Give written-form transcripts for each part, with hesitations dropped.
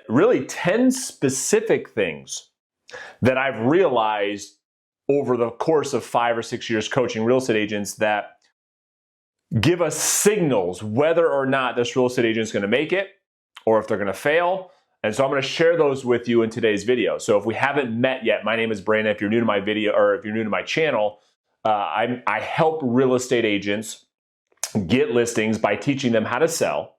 really 10 specific things that I've realized over the course of 5 or 6 years coaching real estate agents that give us signals whether or not this real estate agent is going to make it or if they're going to fail. And so I'm going to share those with you in today's video. So if we haven't met yet, my name is Brandon. If you're new to my video or if you're new to my channel, I help real estate agents get listings by teaching them how to sell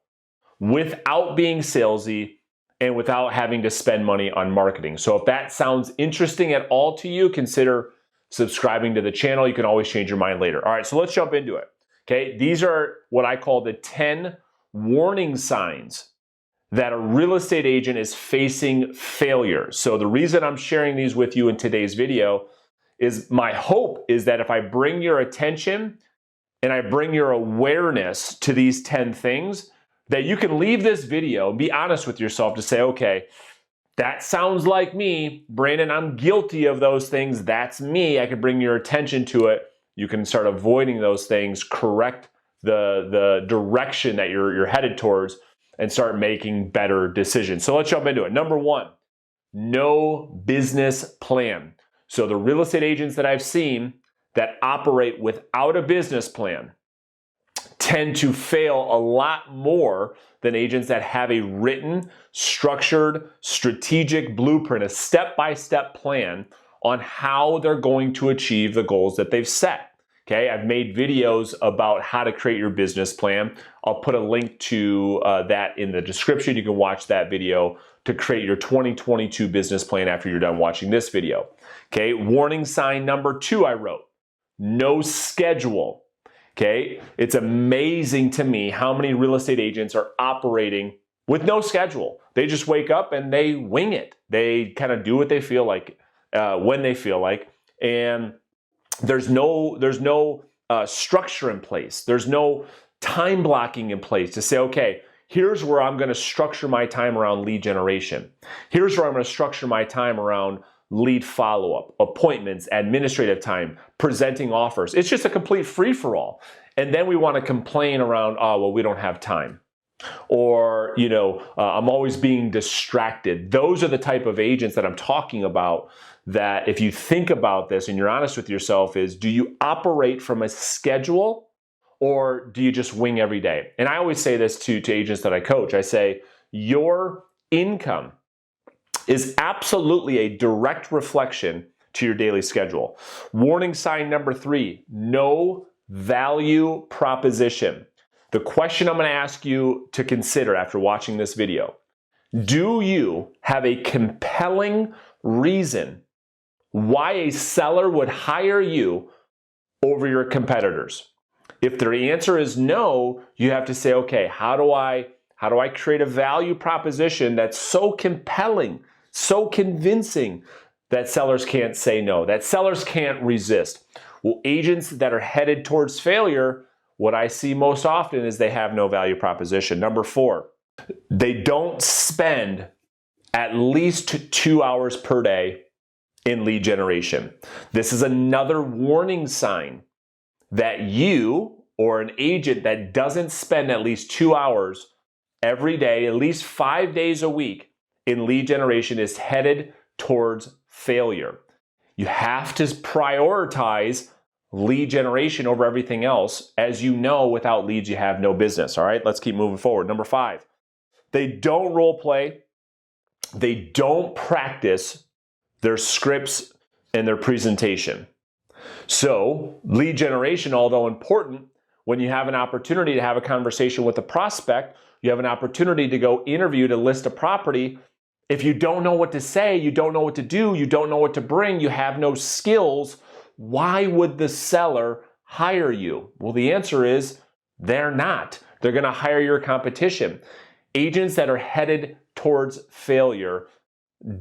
without being salesy and without having to spend money on marketing. So if that sounds interesting at all to you, consider subscribing to the channel. You can always change your mind later. All right, so let's jump into it. Okay, these are what I call the 10 warning signs that a real estate agent is facing failure. So the reason I'm sharing these with you in today's video is my hope is that if I bring your attention and I bring your awareness to these 10 things, that you can leave this video and be honest with yourself to say, okay, that sounds like me. Brandon, I'm guilty of those things. That's me. I can bring your attention to it. You can start avoiding those things, correct the direction that you're headed towards, and start making better decisions. So let's jump into it. Number one, no business plan. So the real estate agents that I've seen that operate without a business plan tend to fail a lot more than agents that have a written, structured, strategic blueprint, a step-by-step plan on how they're going to achieve the goals that they've set. Okay, I've made videos about how to create your business plan. I'll put a link to that in the description. You can watch that video to create your 2022 business plan after you're done watching this video. Okay, warning sign number 2 I wrote, no schedule. Okay, it's amazing to me how many real estate agents are operating with no schedule. They just wake up and they wing it. They kind of do what they feel like when they feel like, and there's no structure in place. There's no time blocking in place to say, okay, here's where I'm going to structure my time around lead generation. Here's where I'm going to structure my time around lead follow-up, appointments, administrative time, presenting offers. It's just a complete free-for-all. And then we want to complain around, oh, well, we don't have time. Or, I'm always being distracted. Those are the type of agents that I'm talking about that if you think about this and you're honest with yourself is, do you operate from a schedule or do you just wing every day? And I always say this to agents that I coach. I say, your income is absolutely a direct reflection to your daily schedule. Warning sign number 3, no value proposition. The question I'm going to ask you to consider after watching this video, do you have a compelling reason why a seller would hire you over your competitors? If their answer is no, you have to say, okay, how do I create a value proposition that's so compelling, so convincing that sellers can't say no, that sellers can't resist? Well, agents that are headed towards failure, what I see most often is they have no value proposition. Number 4, they don't spend at least 2 hours per day in lead generation. This is another warning sign that you or an agent that doesn't spend at least 2 hours every day, at least 5 days a week in lead generation is headed towards failure. You have to prioritize lead generation over everything else. As you know, without leads, you have no business. All right, let's keep moving forward. Number 5, they don't role play. They don't practice their scripts and their presentation. So lead generation, although important, when you have an opportunity to have a conversation with a prospect, you have an opportunity to go interview to list a property. If you don't know what to say, you don't know what to do, you don't know what to bring, you have no skills, why would the seller hire you? Well, the answer is they're not. They're going to hire your competition. Agents that are headed towards failure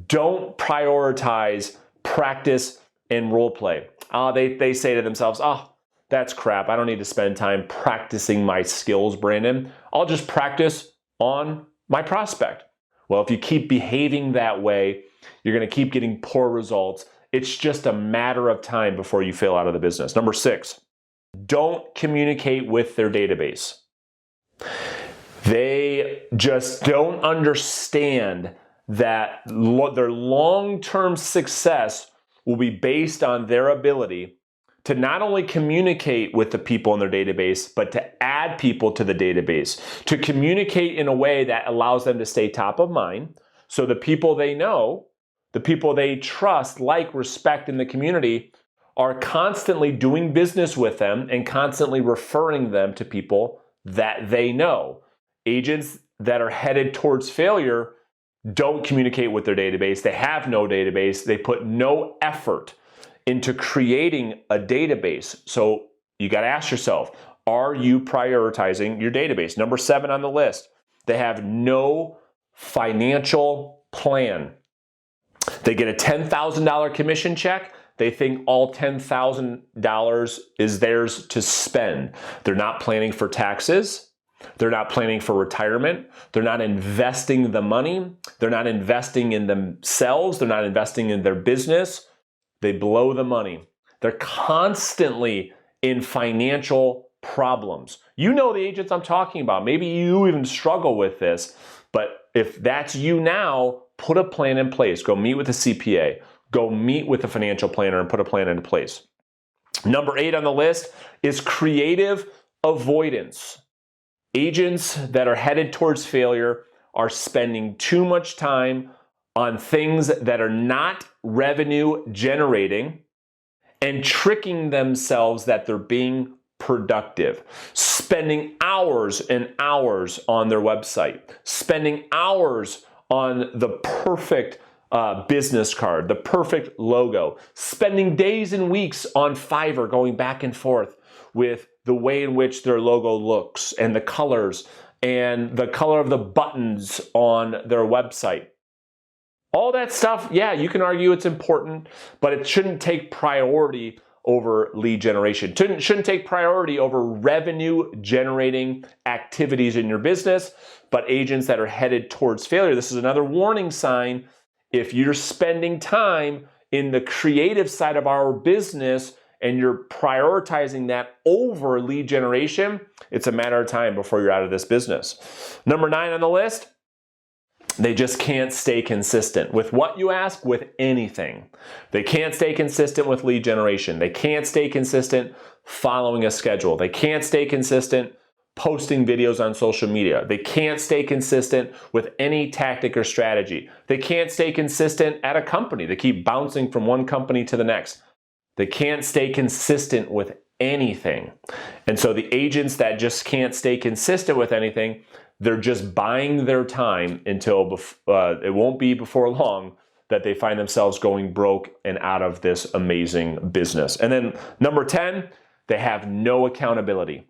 don't prioritize practice and role play. They say to themselves, oh, that's crap. I don't need to spend time practicing my skills, Brandon. I'll just practice on my prospect. Well, if you keep behaving that way, you're going to keep getting poor results. It's just a matter of time before you fail out of the business. Number 6, don't communicate with their database. They just don't understand that their long-term success will be based on their ability to not only communicate with the people in their database, but to add people to the database, to communicate in a way that allows them to stay top of mind. So the people they know, the people they trust, like, respect in the community are constantly doing business with them and constantly referring them to people that they know. Agents that are headed towards failure don't communicate with their database. They have no database. They put no effort into creating a database. So you got to ask yourself, are you prioritizing your database? Number 7 on the list, they have no financial plan. They get a $10,000 commission check. They think all $10,000 is theirs to spend. They're not planning for taxes. They're not planning for retirement. They're not investing the money. They're not investing in themselves. They're not investing in their business. They blow the money. They're constantly in financial problems. You know the agents I'm talking about. Maybe you even struggle with this, but if that's you now, put a plan in place. Go meet with a CPA. Go meet with a financial planner and put a plan into place. Number 8 on the list is creative avoidance. Agents that are headed towards failure are spending too much time on things that are not revenue generating and tricking themselves that they're being productive, spending hours and hours on their website, spending hours on the perfect business card, the perfect logo, spending days and weeks on Fiverr going back and forth with the way in which their logo looks and the colors and the color of the buttons on their website. All that stuff, yeah, you can argue it's important, but it shouldn't take priority over lead generation. It shouldn't take priority over revenue generating activities in your business, but agents that are headed towards failure. This is another warning sign. If you're spending time in the creative side of our business and you're prioritizing that over lead generation, it's a matter of time before you're out of this business. Number 9 on the list, they just can't stay consistent with what you ask with anything. They can't stay consistent with lead generation. They can't stay consistent following a schedule. They can't stay consistent posting videos on social media. They can't stay consistent with any tactic or strategy. They can't stay consistent at a company. They keep bouncing from one company to the next. They can't stay consistent with anything. And so the agents that just can't stay consistent with anything, they're just buying their time until it won't be before long that they find themselves going broke and out of this amazing business. And then number 10, they have no accountability.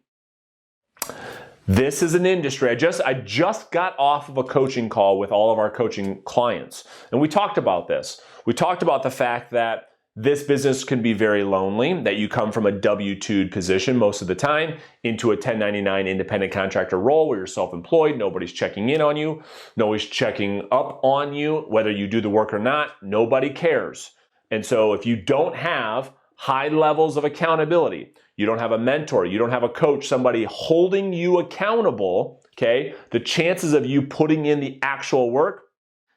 This is an industry. I just got off of a coaching call with all of our coaching clients, and we talked about this. We talked about the fact that this business can be very lonely, that you come from a W-2 position most of the time into a 1099 independent contractor role where you're self-employed, nobody's checking in on you, nobody's checking up on you, whether you do the work or not, nobody cares. And so if you don't have high levels of accountability, you don't have a mentor, you don't have a coach, somebody holding you accountable, okay, the chances of you putting in the actual work,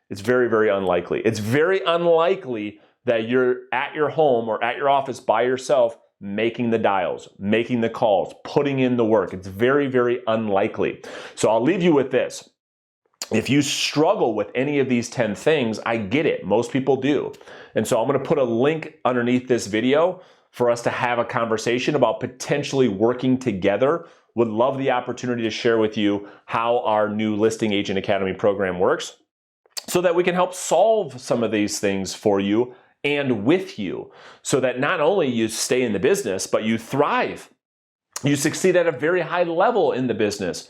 it's very, very unlikely. It's very unlikely that you're at your home or at your office by yourself making the dials, making the calls, putting in the work. It's very, very unlikely. So I'll leave you with this. If you struggle with any of these 10 things, I get it. Most people do. And so I'm going to put a link underneath this video for us to have a conversation about potentially working together. Would love the opportunity to share with you how our new Listing Agent Academy program works so that we can help solve some of these things for you and with you, so that not only you stay in the business, but you thrive. You succeed at a very high level in the business,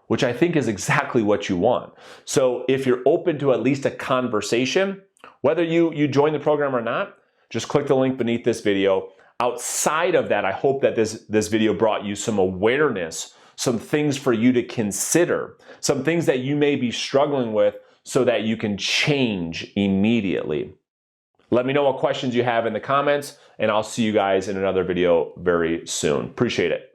which I think is exactly what you want. So if you're open to at least a conversation, whether you join the program or not, just click the link beneath this video. Outside of that, I hope that this video brought you some awareness, some things for you to consider, some things that you may be struggling with so that you can change immediately. Let me know what questions you have in the comments, and I'll see you guys in another video very soon. Appreciate it.